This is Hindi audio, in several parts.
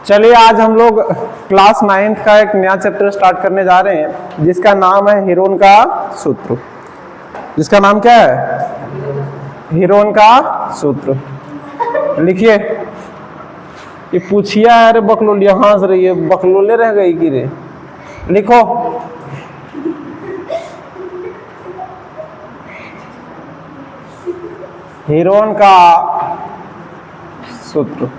चलिए आज हम लोग क्लास 9th का एक नया चैप्टर स्टार्ट करने जा रहे हैं जिसका नाम है हीरोन का सूत्र। जिसका नाम क्या है? हीरोन का सूत्र। लिखिए। ये पूछिया है रे बकलोलिया, हंस रही है, बकलोले रह गई कि रे। लिखो। हीरोन का सूत्र।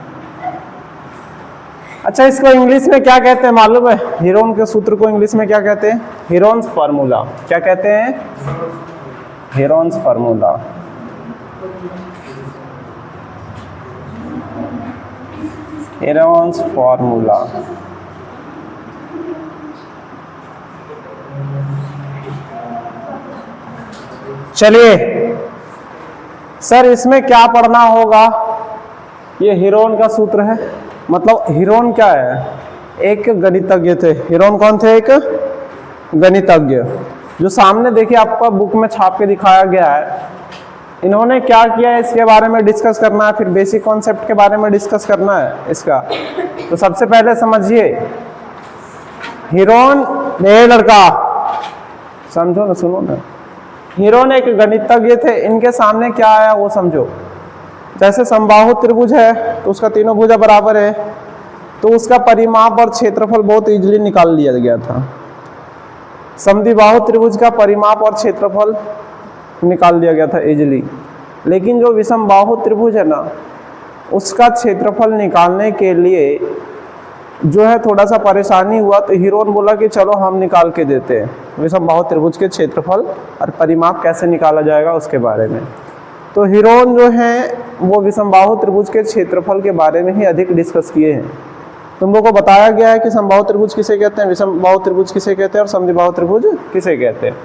अच्छा, इसको इंग्लिश में क्या कहते हैं मालूम है? हीरोन के सूत्र को इंग्लिश में क्या कहते हैं? Heron's formula. क्या कहते हैं? Heron's formula. Heron's formula. चलिए सर, इसमें क्या पढ़ना होगा? ये हीरोन का सूत्र है। मतलब हीरोन क्या है? एक गणितज्ञ थे। हीरोन कौन थे? एक गणितज्ञ, जो सामने देखिए आपका बुक में छाप के दिखाया गया है। इन्होंने क्या किया है इसके बारे में डिस्कस करना है, फिर बेसिक कॉन्सेप्ट के बारे में डिस्कस करना है इसका। तो सबसे पहले समझिए, हीरोन ये लड़का, समझो ना, सुनो ना। हीरोन एक गणितज्ञ थे। इनके सामने क्या आया वो समझो। जैसे समबाहु त्रिभुज है तो उसका तीनों भुजा बराबर है, तो उसका परिमाप और क्षेत्रफल बहुत इजीली निकाल लिया गया था। समद्विबाहु त्रिभुज का परिमाप और क्षेत्रफल निकाल दिया गया था इजीली। लेकिन जो विषमबाहु त्रिभुज है ना, उसका क्षेत्रफल निकालने के लिए जो है थोड़ा सा परेशानी हुआ। तो हीरोन बोला कि चलो हम निकाल के देते हैं विषमबाहु त्रिभुज के क्षेत्रफल और परिमाप कैसे निकाला जाएगा उसके बारे में। तो हीरोन जो है वो विषमबाहु त्रिभुज के क्षेत्रफल के बारे में ही अधिक डिस्कस किए हैं। तुम लोगों को बताया गया है कि समबाहु त्रिभुज किसे कहते हैं, विषमबाहु त्रिभुज किसे कहते हैं और समद्विबाहु त्रिभुज किसे कहते हैं।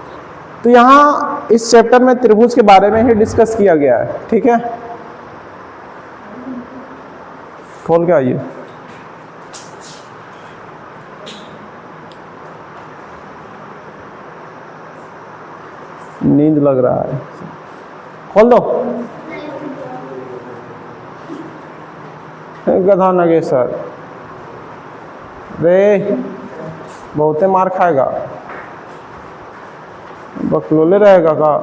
तो यहाँ इस चैप्टर में त्रिभुज के बारे में ही डिस्कस किया गया है। ठीक है, खोल के आइए। नींद लग रहा है, खोल दो। गधा नगेसर रे, बहुते मार खाएगा, बकलोले रहेगा का।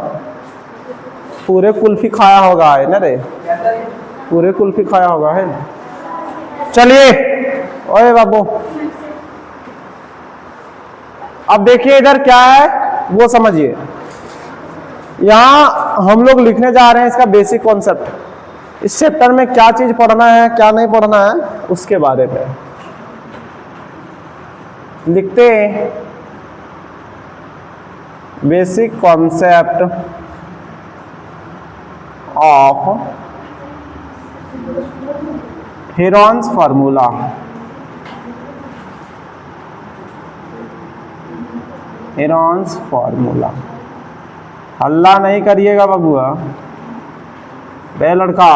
पूरे कुल्फी खाया होगा है ना रे, पूरे कुल्फी खाया होगा है ना। चलिए ओए बाबू, अब देखिए इधर क्या है वो समझिए। यहाँ हम लोग लिखने जा रहे हैं इसका बेसिक कॉन्सेप्ट। इस चैप्टर में क्या चीज पढ़ना है क्या नहीं पढ़ना है उसके बारे में लिखते हैं। Basic concept of Heron's formula. Heron's formula. हल्ला नहीं करिएगा बाबूआ, बे लड़का।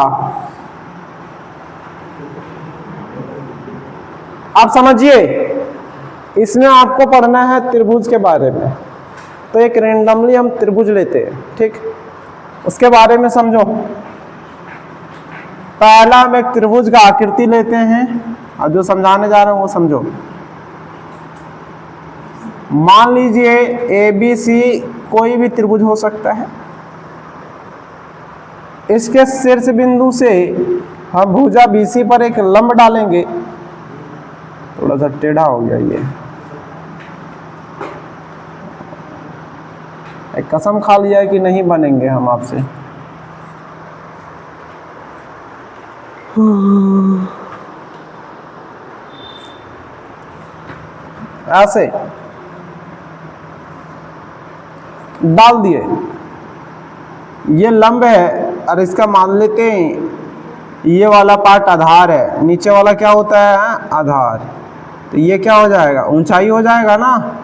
आप समझिए, इसमें आपको पढ़ना है त्रिभुज के बारे में। तो एक रेंडमली हम त्रिभुज लेते हैं, ठीक, उसके बारे में समझो। पहला हम एक त्रिभुज का आकृति लेते हैं और जो समझाने जा रहे हैं वो समझो। मान लीजिए ABC कोई भी त्रिभुज हो सकता है। इसके शीर्ष बिंदु से हम भुजा BC पर एक लंब डालेंगे। थोड़ा सा टेढ़ा हो गया ये, एक कसम खा लिया है कि नहीं बनेंगे हम आपसे। ऐसे डाल दिए। ये लंब है और इसका मान लेते हैं ये वाला पार्ट आधार है, नीचे वाला क्या होता है? आधार। तो ये क्या हो जाएगा? ऊंचाई हो जाएगा ना।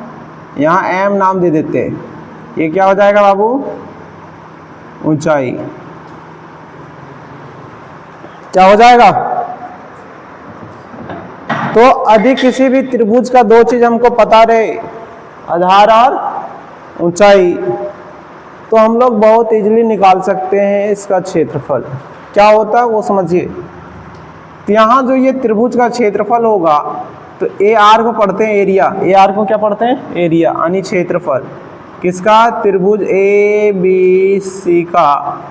यहाँ M नाम दे देते हैं। ये क्या हो जाएगा बाबू? ऊंचाई। क्या हो जाएगा? तो अधिक किसी भी त्रिभुज का दो चीज हमको पता रहे, आधार और ऊंचाई, तो हम लोग बहुत इजीली निकाल सकते हैं इसका क्षेत्रफल। क्या होता है वो समझिए। तो यहाँ जो ये त्रिभुज का क्षेत्रफल होगा तो ए आर को पढ़ते हैं एरिया, ए आर को क्या पढ़ते हैं एरिया यानी क्षेत्रफल किसका, त्रिभुज ए बी सी का।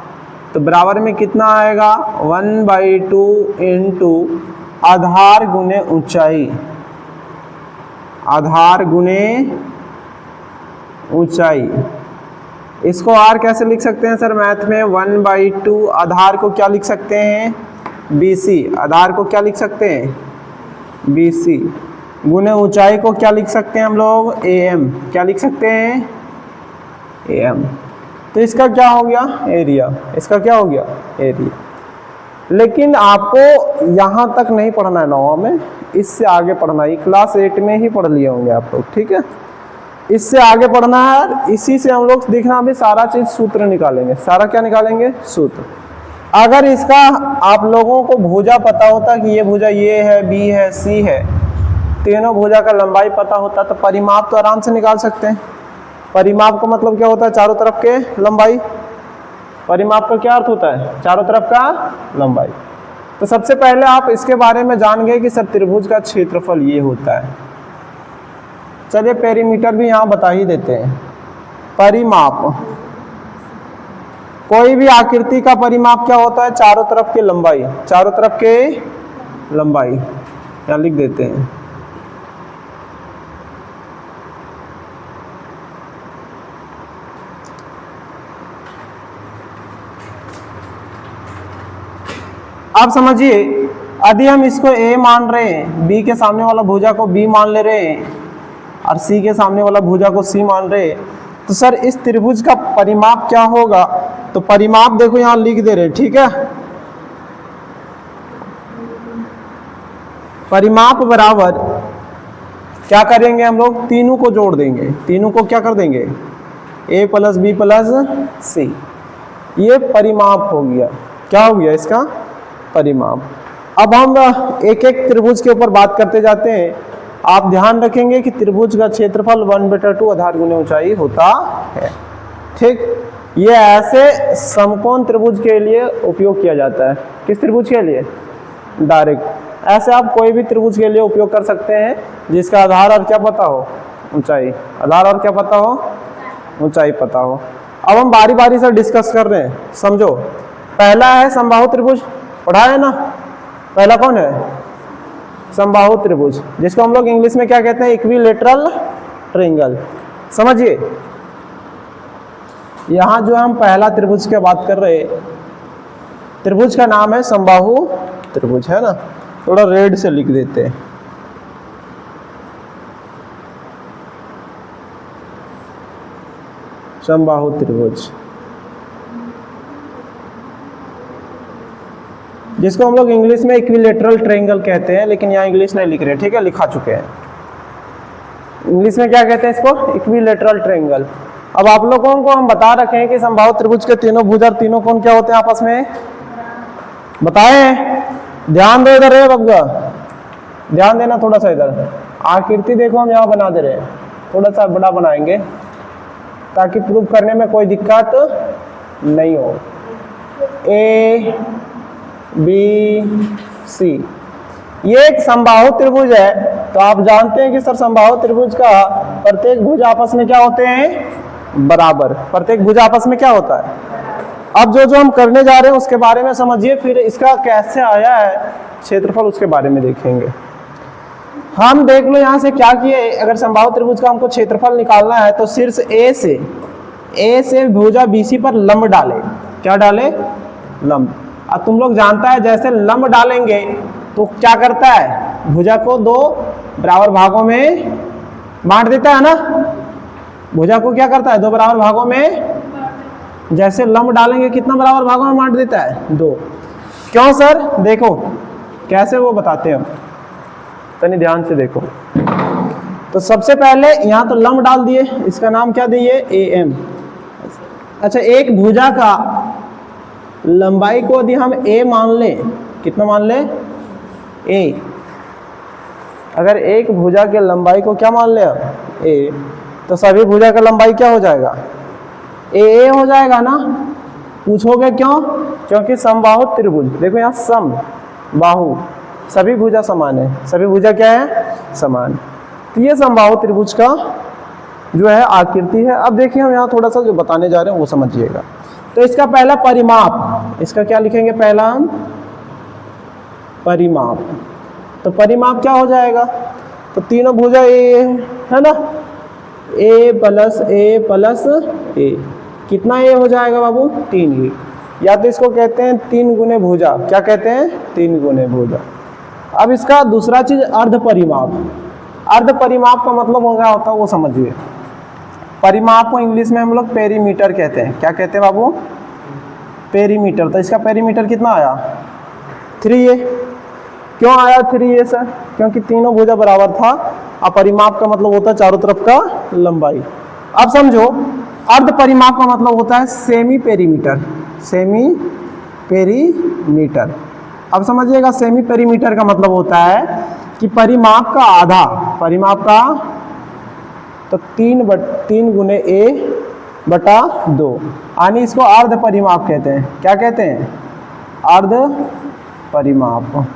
तो बराबर में कितना आएगा 1/2 इंटू आधार गुने ऊंचाई, आधार गुने ऊंचाई। इसको आर कैसे लिख सकते हैं सर मैथ में, 1/2 आधार को क्या लिख सकते हैं BC, आधार को क्या लिख सकते हैं BC, गुने ऊंचाई को क्या लिख सकते हैं हम लोग AM, क्या लिख सकते हैं AM। तो इसका क्या हो गया एरिया, इसका क्या हो गया एरिया। लेकिन आपको यहाँ तक नहीं पढ़ना है 9वां में, इससे आगे पढ़ना है, क्लास 8 में ही पढ़ लिए होंगे आप लोग, ठीक है। इससे आगे पढ़ना है, इसी से हम लोग देखना अभी सारा चीज सूत्र निकालेंगे, सारा क्या निकालेंगे सूत्र। अगर इसका आप लोगों को भुजा पता होता कि ये भुजा ये है, बी है, सी है, तीनों भुजा का लंबाई पता होता तो परिमाप तो आराम से निकाल सकते हैं। परिमाप का मतलब क्या होता है, चारों तरफ के लंबाई। परिमाप का क्या अर्थ होता है, चारों तरफ का लंबाई। तो सबसे पहले आप इसके बारे में जान गए कि सर त्रिभुज का क्षेत्रफल ये होता है। चलिए पेरीमीटर भी यहाँ बता ही देते हैं। परिमाप, कोई भी आकृति का परिमाप क्या होता है, चारों तरफ की लंबाई, चारों तरफ के लंबाई, यहाँ लिख देते हैं। आप समझिए, यदि हम इसको A मान रहे हैं, B के सामने वाला भुजा को B मान ले रहे हैं और C के सामने वाला भुजा को C मान रहे हैं, तो सर इस त्रिभुज का परिमाप क्या होगा। तो परिमाप देखो यहां लिख दे रहे, ठीक है। परिमाप बराबर क्या करेंगे हम लोग, तीनों को जोड़ देंगे, तीनों को क्या कर देंगे A + B + C, ये परिमाप हो गया। क्या हो गया इसका परिमाप। अब हम एक एक त्रिभुज के ऊपर बात करते जाते हैं। आप ध्यान रखेंगे कि त्रिभुज का क्षेत्रफल 1/2 आधार गुने ऊंचाई होता है, ठीक। ये ऐसे समकोण त्रिभुज के लिए उपयोग किया जाता है। किस त्रिभुज के लिए, डायरेक्ट। ऐसे आप कोई भी त्रिभुज के लिए उपयोग कर सकते हैं जिसका आधार और क्या पता हो, ऊंचाई, आधार और क्या पता हो, ऊंचाई पता हो। अब हम बारी बारी से डिस्कस कर रहे हैं, समझो। पहला है समबाहु त्रिभुज, पढ़ा है ना। पहला कौन है, समबाहु त्रिभुज, जिसको हम लोग इंग्लिश में क्या कहते हैं, इक्विलेटरल ट्रायंगल। समझिए, यहां जो हम पहला त्रिभुज की बात कर रहे हैं, त्रिभुज का नाम है समबाहु त्रिभुज, है ना। थोड़ा रेड से लिख देते हैं। समबाहु त्रिभुज, जिसको हम लोग इंग्लिश में इक्विलेटरल ट्रायंगल कहते हैं, लेकिन यहाँ इंग्लिश नहीं लिख रहे, ठीक है, लिखा चुके हैं। इंग्लिश में क्या कहते हैं इसको, इक्विलेटरल ट्रायंगल। अब आप लोगों को हम बता रखे हैं कि समबाहु त्रिभुज के तीनों भुजा और तीनों कोण क्या होते हैं आपस में, बताएं। ध्यान दो इधर है बग्गा, ध्यान देना थोड़ा सा इधर। आकृति देखो हम यहाँ बना दे रहे हैं, थोड़ा सा बड़ा बनाएंगे ताकि प्रूव करने में कोई दिक्कत नहीं हो। A B C, ये एक समबाहु त्रिभुज है। तो आप जानते हैं कि सर समबाहु त्रिभुज का प्रत्येक भुजा आपस में क्या होते हैं, बराबर। प्रत्येक भुजा आपस में क्या होता है। अब जो हम करने जा रहे हैं उसके बारे में समझिए, फिर इसका कैसे आया है क्षेत्रफल उसके बारे में देखेंगे। हम देख लो यहाँ से क्या किए, अगर समबाहु त्रिभुज का हमको क्षेत्रफल निकालना है तो शीर्ष ए से भुजा BC पर लंब डाले। क्या डाले, लंब। अब तुम लोग जानता है जैसे लंब डालेंगे तो क्या करता है, भुजा को दो बराबर भागों में बांट देता है ना। भुजा को क्या करता है, दो बराबर भागों में, जैसे लंब डालेंगे कितना बराबर भागों में बांट देता है, 2। क्यों सर, देखो कैसे वो बताते हैं, तनी ध्यान से देखो। तो सबसे पहले यहाँ तो लंब डाल दिए, इसका नाम क्या दिए, AM। अच्छा, एक भुजा का लंबाई को यदि हम A मान लें, कितना मान लें, A। अगर एक भुजा के लंबाई को क्या मान लें, A, तो सभी भुजा का लंबाई क्या हो जाएगा, A हो जाएगा ना। पूछोगे क्यों, क्योंकि समबाहु त्रिभुज, देखो यहाँ सम बाहु सभी भुजा समान है, सभी भुजा क्या है, समान। तो ये समबाहु त्रिभुज का जो है आकृति है। अब देखिए हम यहाँ थोड़ा सा जो बताने जा रहे हैं वो समझिएगा। तो इसका पहला परिमाप, इसका क्या लिखेंगे, पहला हम परिमाप। तो परिमाप क्या हो जाएगा, तो तीनों भुजा ए है ना, ए प्लस ए, कितना ए हो जाएगा बाबू, 3 ए, या तो इसको कहते हैं 3 गुने भुजा, क्या कहते हैं, 3 गुने भुजा। अब इसका दूसरा चीज अर्ध परिमाप। अर्ध परिमाप का मतलब हो गया होता है वो समझिए। परिमाप को इंग्लिश में हम लोग पेरीमीटर कहते हैं, क्या कहते हैं बाबू, पेरीमीटर। तो इसका पेरीमीटर कितना आया, 3a। क्यों आया 3a सर, क्योंकि तीनों भुजा बराबर था। और परिमाप का मतलब होता है चारों तरफ का लंबाई। अब समझो अर्ध परिमाप का मतलब होता है सेमी पेरीमीटर, सेमी पेरीमीटर। अब समझिएगा सेमी पेरीमीटर का मतलब होता है कि परिमाप का आधा, परिमाप का तो 3 गुने a बटा 2, यानी इसको अर्ध परिमाप कहते हैं। क्या कहते हैं, अर्ध परिमाप,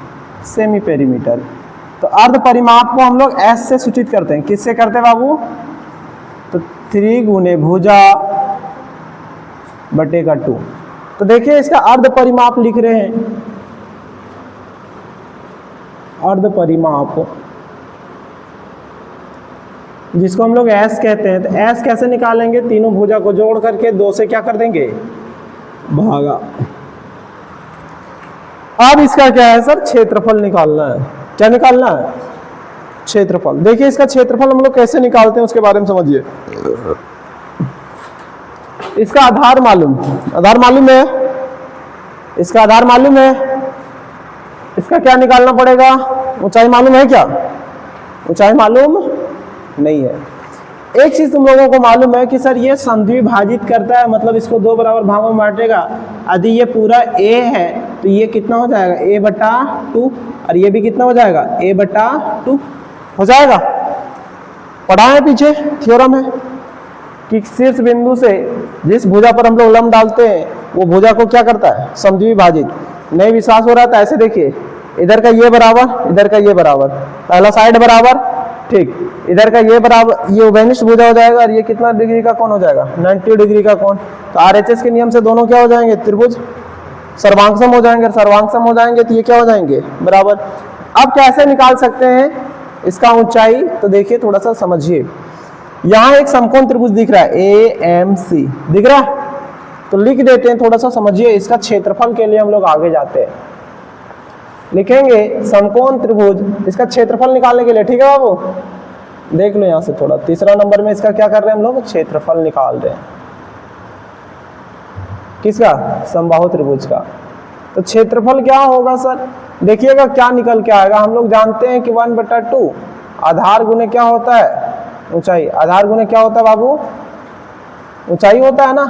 सेमी पेरीमीटर। तो अर्ध परिमाप को हम लोग s से सूचित करते हैं, किससे करते हैं बाबू, तो 3 गुने भुजा बटे का 2। तो देखिए इसका अर्ध परिमाप लिख रहे हैं, अर्ध परिमाप जिसको हम लोग s कहते हैं। तो s कैसे निकालेंगे, तीनों भुजा को जोड़ करके 2 से क्या कर देंगे, भागा। अब इसका क्या है सर, क्षेत्रफल निकालना है। क्या निकालना है, क्षेत्रफल। देखिए इसका क्षेत्रफल हम लोग कैसे निकालते हैं उसके बारे में समझिए। इसका आधार मालूम, आधार मालूम है, इसका आधार मालूम है। इसका क्या निकालना पड़ेगा, ऊंचाई मालूम है क्या, ऊंचाई मालूम नहीं है। एक चीज तुम लोगों को मालूम है कि सर ये समद्विभाजित करता है, मतलब इसको 2 बराबर भागों में बांटेगा। यदि ये पूरा a है तो ये कितना हो जाएगा, a बटा 2, और ये भी कितना हो जाएगा, a बटा 2 हो जाएगा। पढ़ा है पीछे, थ्योरम है कि शीर्ष बिंदु से जिस भुजा पर हम लोग लंब डालते हैं वो भुजा को क्या करता है, समद्विभाजित। नहीं विश्वास हो रहा था, ऐसे देखिए, इधर का ये बराबर, इधर का ये बराबर, पहला साइड बराबर, ठीक, इधर का ये बराबर, ये उभयनिष्ठ भुजा हो जाएगा, और ये कितना डिग्री का कोण हो जाएगा, 90 डिग्री का कोण। तो RHS के नियम से दोनों क्या हो जाएंगे, त्रिभुज सर्वांगसम हो जाएंगे। सर्वांगसम हो जाएंगे तो ये क्या हो जाएंगे, बराबर। अब कैसे निकाल सकते हैं इसका ऊंचाई, तो देखिए थोड़ा सा समझिए। यहाँ एक समकोण त्रिभुज दिख रहा है AMC, दिख रहा है, तो लिख देते हैं, थोड़ा सा समझिए। इसका क्षेत्रफल के लिए हम लोग आगे जाते हैं, लिखेंगे समकोण त्रिभुज, इसका क्षेत्रफल निकालने के लिए, ठीक है बाबू। देख लो यहाँ से थोड़ा, तीसरा नंबर में इसका क्या कर रहे हैं हम लोग, क्षेत्रफल निकाल रहे हैं। किसका, समबाहु त्रिभुज का। तो क्षेत्रफल क्या होगा सर, देखिएगा क्या निकल के आएगा। हम लोग जानते हैं कि 1/2 आधार गुने क्या होता है, ऊंचाई। आधार गुने क्या होता है बाबू, ऊंचाई होता है ना।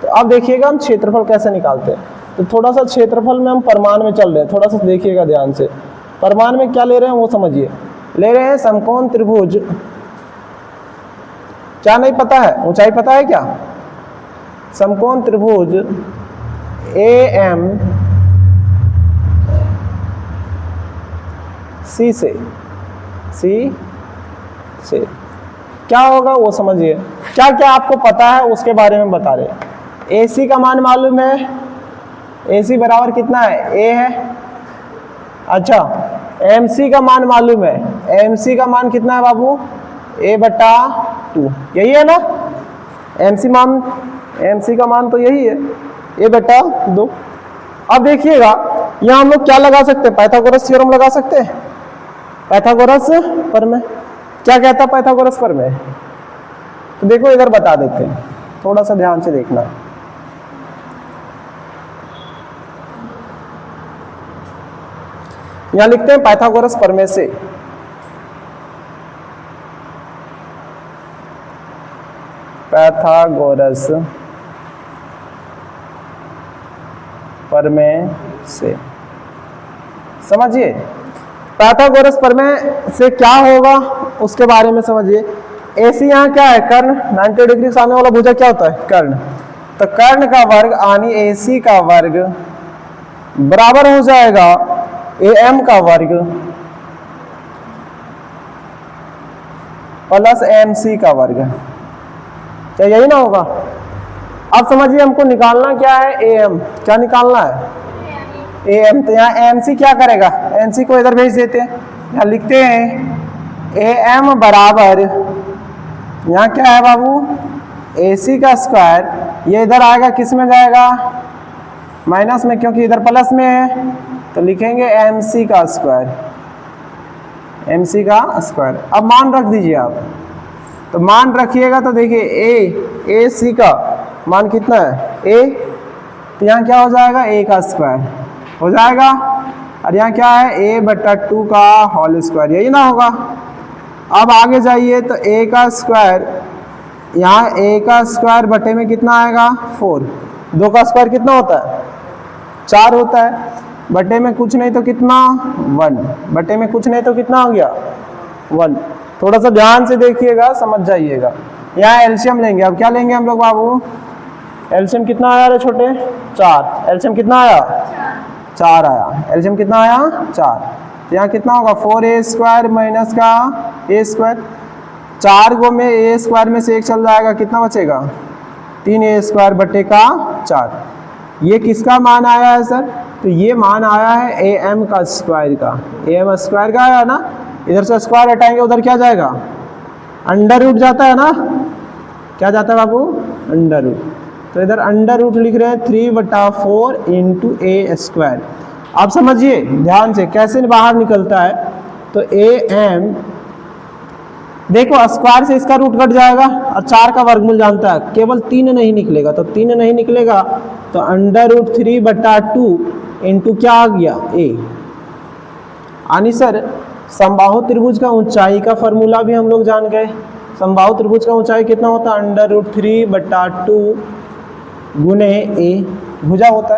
तो अब देखिएगा हम क्षेत्रफल कैसे निकालते हैं। तो थोड़ा सा क्षेत्रफल में हम परिमाण में चल रहे हैं, थोड़ा सा देखिएगा ध्यान से। परिमाण में क्या ले रहे हैं वो समझिए। ले रहे हैं समकोण त्रिभुज, क्या नहीं पता है, ऊंचाई पता है क्या, समकोण त्रिभुज AMC से क्या होगा वो समझिए। क्या क्या आपको पता है उसके बारे में बता रहे। AC का मान मालूम है, AC बराबर कितना है, A है। अच्छा, MC का मान मालूम है, MC का मान कितना है बाबू, A बटा 2, यही है ना। MC का मान तो यही है, A बटा 2। अब देखिएगा यहाँ हम लोग क्या लगा सकते हैं, पाइथागोरस थ्योरम लगा सकते हैं। पाइथागोरस प्रमेय क्या कहता है, पाइथागोरस प्रमेय। तो देखो इधर बता देते हैं, थोड़ा सा ध्यान से देखना। यहां लिखते हैं पाइथागोरस प्रमेय से। पाइथागोरस प्रमेय से समझिए। पाइथागोरस प्रमेय से क्या होगा उसके बारे में समझिए। AC यहाँ क्या है, कर्ण, 90 डिग्री सामने वाला भुजा क्या होता है, कर्ण। तो कर्ण का वर्ग यानी AC का वर्ग बराबर हो जाएगा AM का वर्ग प्लस MC का वर्ग, क्या यही ना होगा? अब समझिए हमको निकालना क्या है, AM। क्या निकालना है? AM। तो यहाँ MC क्या करेगा? MC को इधर भेज देते हैं, यहाँ लिखते हैं AM बराबर, यहाँ क्या है बाबू, AC का स्क्वायर, ये इधर आएगा किस में जाएगा? माइनस में, क्योंकि इधर प्लस में है, तो लिखेंगे MC का स्क्वायर, MC का स्क्वायर। अब मान रख दीजिए आप, तो मान रखिएगा तो देखिए AC का मान कितना है? A, तो यहाँ क्या हो जाएगा? A का स्क्वायर हो जाएगा, और यहाँ क्या है? A/2 का होल स्क्वायर, यही ना होगा? अब आगे जाइए तो A का स्क्वायर, यहाँ A का स्क्वायर बटे में कितना आएगा? 4। 2 का स्क्वायर कितना होता है? 4 होता है, बटे में कुछ नहीं तो कितना? 1। बटे में कुछ नहीं तो कितना हो गया? 1। थोड़ा सा ध्यान से देखिएगा, समझ जाइएगा। यहाँ एलसीएम लेंगे। अब क्या लेंगे हम लोग बाबू? एलसीएम कितना आया रे छोटे? 4। एलसीएम कितना आया? 4 आया। एलसीएम कितना आया? 4। तो यहाँ कितना होगा? 4A स्क्वायर माइनस का A स्क्वायर, 4 गो में A स्क्वायर में से 1 चल जाएगा, कितना बचेगा? 3A स्क्वायर बटे का 4। ये किसका मान आया है सर? तो ये मान आया है AM का स्क्वायर का। AM स्क्वायर का आया ना, इधर से स्क्वायर हटाएंगे, उधर क्या जाएगा? अंडर रूट जाता है ना, क्या जाता है बाबू? Under root. तो इधर अंडर रूट लिख रहे हैं 3/4 इंटू A स्क्वायर। आप समझिए ध्यान से कैसे बाहर निकलता है। तो AM, देखो स्क्वायर से इसका रूट कट जाएगा, और 4 का वर्गमूल जानता है, केवल 3 नहीं निकलेगा। तो 3 नहीं निकलेगा तो अंडर रूट 3/2 इंटू क्या आ गया? A। यानी सर समबाहु त्रिभुज का ऊंचाई का फॉर्मूला भी हम लोग जान गए। समबाहु त्रिभुज का ऊंचाई कितना होता है? अंडर रूट 3/2 गुने A भुजा होता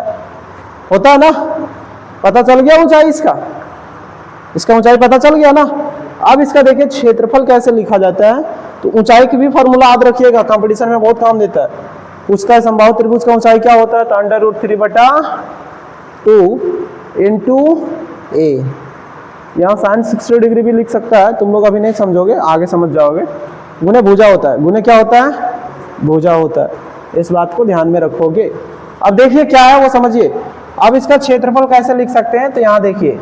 है ना? पता चल गया ऊंचाई इसका ऊंचाई पता चल गया ना। अब इसका देखिए क्षेत्रफल कैसे लिखा जाता है। तो ऊंचाई की भी फॉर्मूला याद रखिएगा, कंपटीशन में बहुत काम देता है। पूछता है समबाहु त्रिभुज का ऊंचाई क्या होता है? तो अंडर रूट 3/2 इंटू A। यहाँ साइन 60 डिग्री भी लिख सकता है, तुम लोग अभी नहीं समझोगे, आगे समझ जाओगे। गुने भुजा होता है। गुने क्या होता है? भुजा होता है। इस बात को ध्यान में रखोगे। अब देखिए क्या है वो समझिए। अब इसका क्षेत्रफल कैसे लिख सकते हैं? तो यहाँ देखिए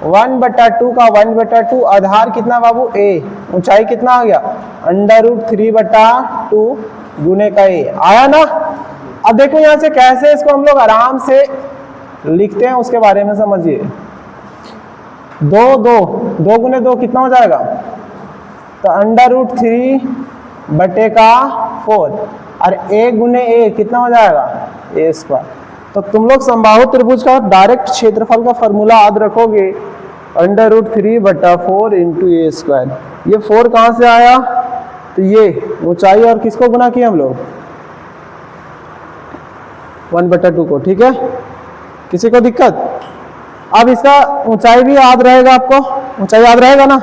1/2 का 1/2, आधार कितना बाबू? A। ऊंचाई कितना आ गया? अंडर रूट 3/2 गुने का A आया ना। अब देखो यहाँ से कैसे इसको हम लोग आराम से लिखते हैं, उसके बारे में समझिए। 2 गुने 2 कितना हो जाएगा? तो अंडर रूट 3/4, और A गुने A कितना हो जाएगा? A square. तो तुम लोग समबाहु त्रिभुज का डायरेक्ट क्षेत्रफल का फॉर्मूला याद रखोगे, under root 3/4 into A square. ये 4 कहाँ से आया? तो ये ऊंचाई और किसको गुना किया हम लोग? 1/2 को। ठीक है, किसी को दिक्कत? अब इसका ऊंचाई भी याद रहेगा, आपको ऊंचाई याद रहेगा ना।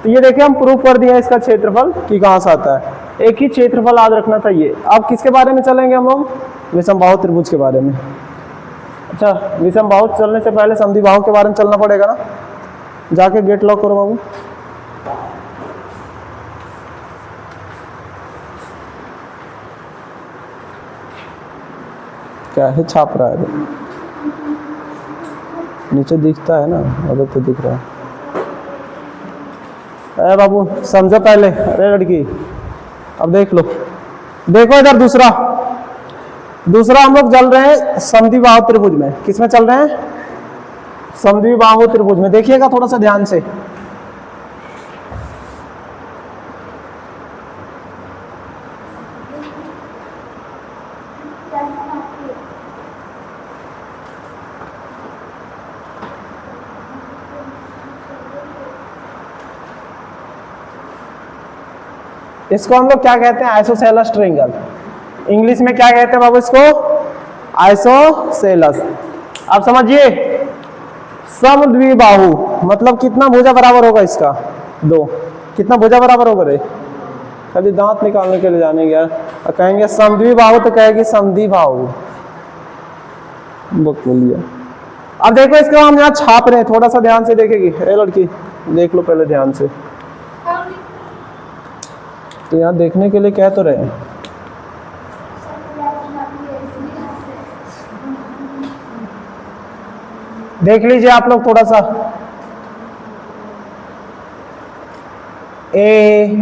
तो ये देखिए हम प्रूफ कर दिया इसका क्षेत्रफल कि कहाँ से आता है। एक ही क्षेत्रफल याद रखना था ये। अब किसके बारे में चलेंगे हम लोग? विषमबाहु त्रिभुज के बारे में। अच्छा, विषमबाहु चलने से पहले समद्विबाहु के बारे में चलना पड़ेगा ना। जाके गेट लॉक करो बाबू। क्या है छाप रहा है? नीचे दिखता है ना, उधर तो दिख रहा है। अरे बाबू समझो पहले। अरे लड़की अब देख लो, देखो इधर दूसरा हम लोग चल रहे हैं समद्विबाहु त्रिभुज में। किसमें चल रहे हैं? समद्विबाहु त्रिभुज में। देखिएगा थोड़ा सा ध्यान से। इसको हम लोग क्या कहते हैं? Isosceles triangle. इंग्लिश में क्या कहते हैं बाबू इसको? आइसोसेलेस। अब समझिए समद्विबाहु मतलब कितना भुजा बराबर होगा इसका? 2। कितना भुजा बराबर होगा रे? कभी दांत निकालने के लिए जाने गया और कहेंगे समद्विबाहु, तो कहेगी समद्विबाहु। बोलिए। अब देखो इसको हम यहाँ छाप रहे हैं, थोड़ा सा ध्यान से देखेगी। ए लड़की देख लो पहले ध्यान से, तो यहाँ देखने के लिए कह तो रहे हैं। देख लीजिए आप लोग थोड़ा सा, ए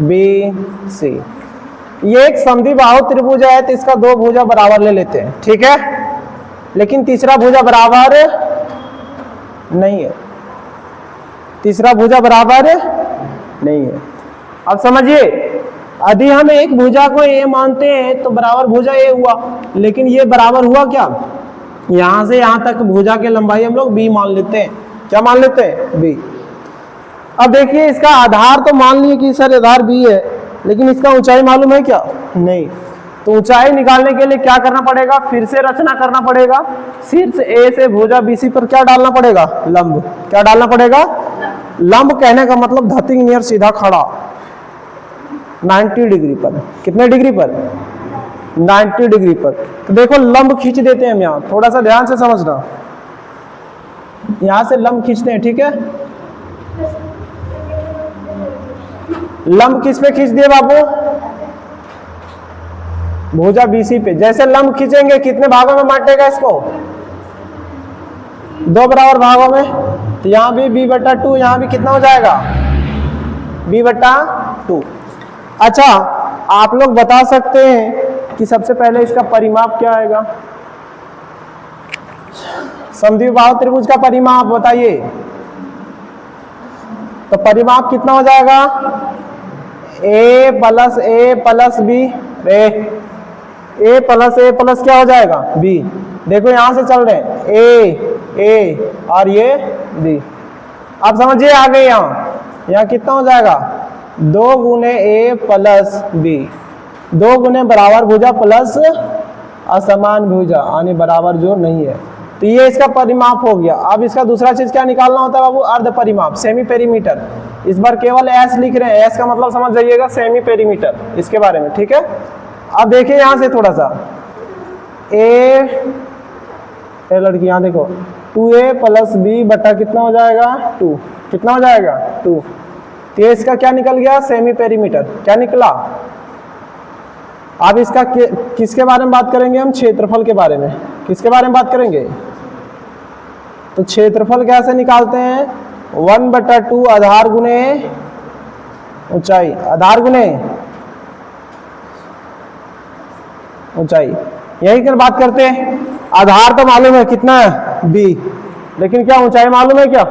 बी सी, ये एक समद्विबाहु त्रिभुज है, तो इसका दो भुजा बराबर ले लेते हैं, ठीक है। लेकिन तीसरा भुजा बराबर नहीं है, तीसरा भुजा बराबर नहीं है। अब समझिए, यदि हम एक भुजा को ए मानते हैं तो बराबर भुजा ए हुआ, लेकिन ये बराबर हुआ क्या, यहां से यहां तक भुजा की लंबाई हम लोग बी मान लेते हैं। क्या मान लेते हैं, बी। अब देखिए इसका आधार तो मान लिए कि सर आधार बी है, लेकिन इसका ऊंचाई मालूम है क्या, नहीं। तो ऊंचाई निकालने के लिए क्या करना पड़ेगा, फिर से रचना करना पड़ेगा। शीर्ष ए से भुजा बीसी पर क्या डालना पड़ेगा, लंब। क्या डालना पड़ेगा, लंब। कहने का मतलब धतिंग नियर, सीधा खड़ा 90 डिग्री पर। कितने डिग्री पर, 90 डिग्री पर। तो देखो लंब खींच देते हैं हम यहाँ, थोड़ा सा ध्यान से समझना। यहां से लंब खींचते हैं, ठीक है। लंब किस पे खींच दिए बाबू, भुजा बीसी पे। जैसे लंब खींचेंगे कितने भागों में बांटेगा इसको, दो बराबर भागों में। तो यहाँ भी b/2, यहाँ भी कितना हो जाएगा, b/2। अच्छा आप लोग बता सकते हैं कि सबसे पहले इसका परिमाप क्या आएगा, समद्विबाहु त्रिभुज का परिमाप बताइए। तो परिमाप कितना हो जाएगा, a plus b, a plus क्या हो जाएगा, b। देखो यहां से चल रहे हैं a और ये b। अब समझिए आगे यहाँ कितना हो जाएगा, 2 गुने a प्लस b, 2 गुने बराबर भुजा प्लस असमान भुजा, यानी बराबर जो नहीं है। तो ये इसका परिमाप हो गया। अब इसका दूसरा चीज क्या निकालना होता है बाबू, अर्ध परिमाप, सेमी पेरीमीटर। इस बार केवल एस लिख रहे हैं, एस का मतलब समझ जाइएगा सेमी पेरीमीटर, इसके बारे में, ठीक है। अब देखिए यहां से थोड़ा सा, ए लड़की यहां देखो, 2a प्लस b बटा कितना हो जाएगा, 2। कितना हो जाएगा, 2। तो इसका क्या निकल गया, सेमी पेरीमीटर। क्या निकला। अब इसका किसके बारे में बात करेंगे हम, क्षेत्रफल के बारे में। किसके बारे में बात करेंगे, तो क्षेत्रफल कैसे निकालते हैं, 1/2 आधार गुने ऊंचाई, आधार गुने ऊंचाई। यही कर बात करते हैं। आधार तो मालूम है कितना है, b, लेकिन क्या ऊंचाई मालूम है क्या,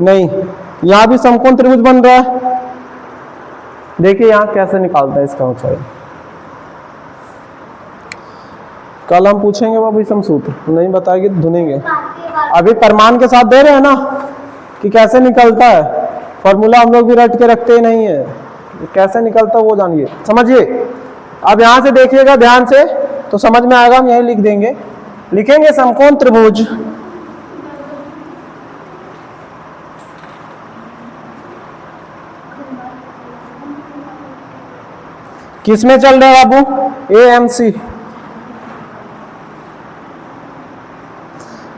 नहीं। यहां भी समकोण त्रिभुज बन रहा है। देखिए यहां कैसे निकालते हैं इसका ऊंचाई, कल हम पूछेंगे बाबू सम सूत्र, नहीं बताएगी तो धुनेंगे। अभी प्रमाण के साथ दे रहे हैं ना कि कैसे निकलता है, फॉर्मूला हम लोग भी रट के रखते ही नहीं है, कैसे निकलता है वो जानिए, समझिए। अब यहां से देखिएगा ध्यान से तो समझ में आएगा, हम यही लिख देंगे। लिखेंगे समकोण त्रिभुज किसमें चल रहा है बाबू, AMC।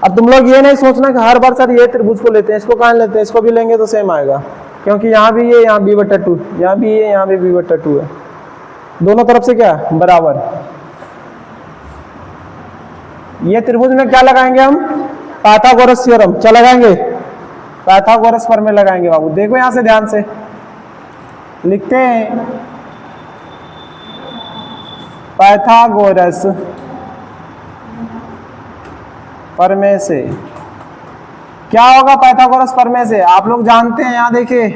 अब तुम लोग ये नहीं सोचना कि हर बार सर ये त्रिभुज को लेते हैं, इसको कहाँ लेते हैं, इसको भी लेंगे तो सेम आएगा, क्योंकि यहाँ भी ये, यहाँ b/2, यहाँ भी ये, यहाँ भी b/2 है। दोनों तरफ से क्या है, बराबर। ये त्रिभुज में क्या लगाएंगे हम, पाइथागोरस थ्योरम। क्या लगाएंगे, पाइथागोरस प्रमेय लगाएंगे बाबू। देखो यहां से ध्यान से लिखते हैं, पाइथागोरस प्रमेय से क्या होगा, पाइथागोरस प्रमेय से आप लोग जानते हैं। यहां देखिए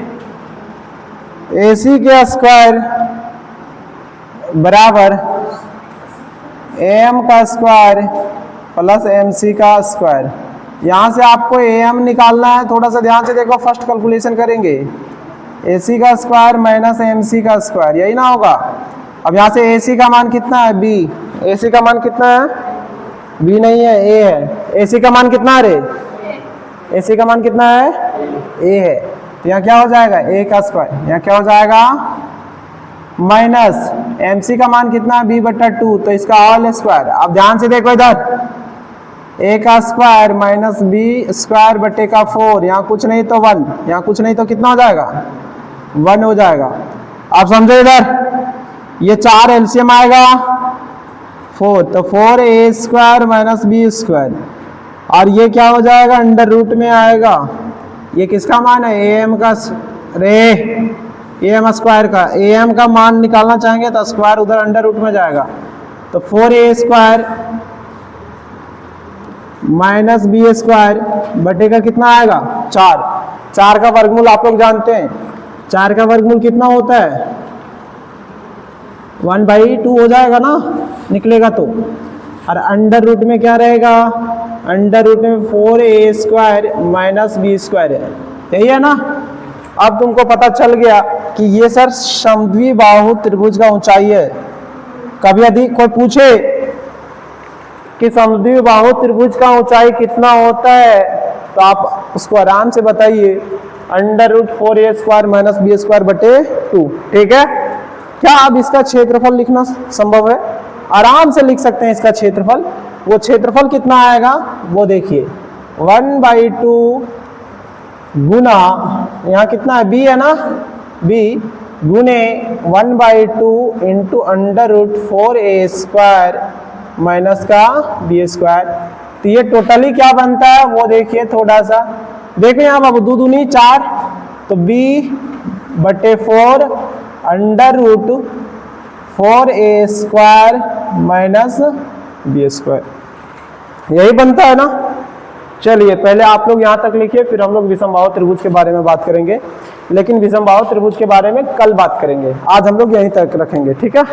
AC के स्क्वायर बराबर AM का स्क्वायर प्लस MC का स्क्वायर। यहां से आपको AM निकालना है, थोड़ा सा ध्यान से देखो, फर्स्ट कैलकुलेशन करेंगे, AC का स्क्वायर माइनस MC का स्क्वायर, यही ना होगा। अब यहां से AC का मान कितना है, B। AC का मान कितना है, B नहीं है, A है। AC का मान कितना है रे, AC का मान कितना है, A है। तो यहाँ क्या हो जाएगा, A का स्क्वायर, यहाँ क्या हो जाएगा माइनस MC का मान कितना है, B/2, तो इसका होल स्क्वायर। अब ध्यान से देखो इधर, ए का स्क्वायर माइनस बी स्क्वायर बटे का 4, यहाँ कुछ नहीं तो 1, यहाँ कुछ नहीं तो कितना हो जाएगा 1 हो जाएगा। आप समझो इधर ये 4 एलसीएम आएगा 4, तो 4a square minus B square, और ये क्या हो जाएगा अंडर रूट में आएगा। ये किसका मान है am का, am स्क्वायर का, am का मान निकालना चाहेंगे तो स्क्वायर उधर अंडर रूट में जाएगा, तो 4a square minus B square बटे का कितना आएगा 4, 4 का वर्गमूल आप लोग जानते हैं, 4 का वर्गमूल कितना होता है 1/2 हो जाएगा ना, निकलेगा तो। और अंडर रूट में क्या रहेगा, अंडर रूट में 4a square minus B square है, यही है ना। अब तुमको पता चल गया कि ये सर समद्विबाहु त्रिभुज का ऊंचाई है। कभी यदि कोई पूछे कि समद्विबाहु त्रिभुज का ऊंचाई कितना होता है तो आप उसको आराम से बताइए under root 4a square minus B square बटे 2, ठीक है। क्या अब इसका क्षेत्रफल लिखना संभव है, आराम से लिख सकते हैं इसका क्षेत्रफल। वो क्षेत्रफल कितना आएगा वो देखिए 1/2 गुना, यहाँ कितना है b है ना, b गुने 1/2 into under root 4a square minus का बी स्क्वायर। तो ये टोटली क्या बनता है वो देखिए थोड़ा सा, देखो यहाँ बाबू 2 दूनी 4, तो b बटे 4 under root 4a square minus B square, यही बनता है ना। चलिए पहले आप लोग यहाँ तक लिखिए, फिर हम लोग विषमबाहु त्रिभुज के बारे में बात करेंगे, लेकिन विषमबाहु त्रिभुज के बारे में कल बात करेंगे, आज हम लोग यहीं तक रखेंगे, ठीक है।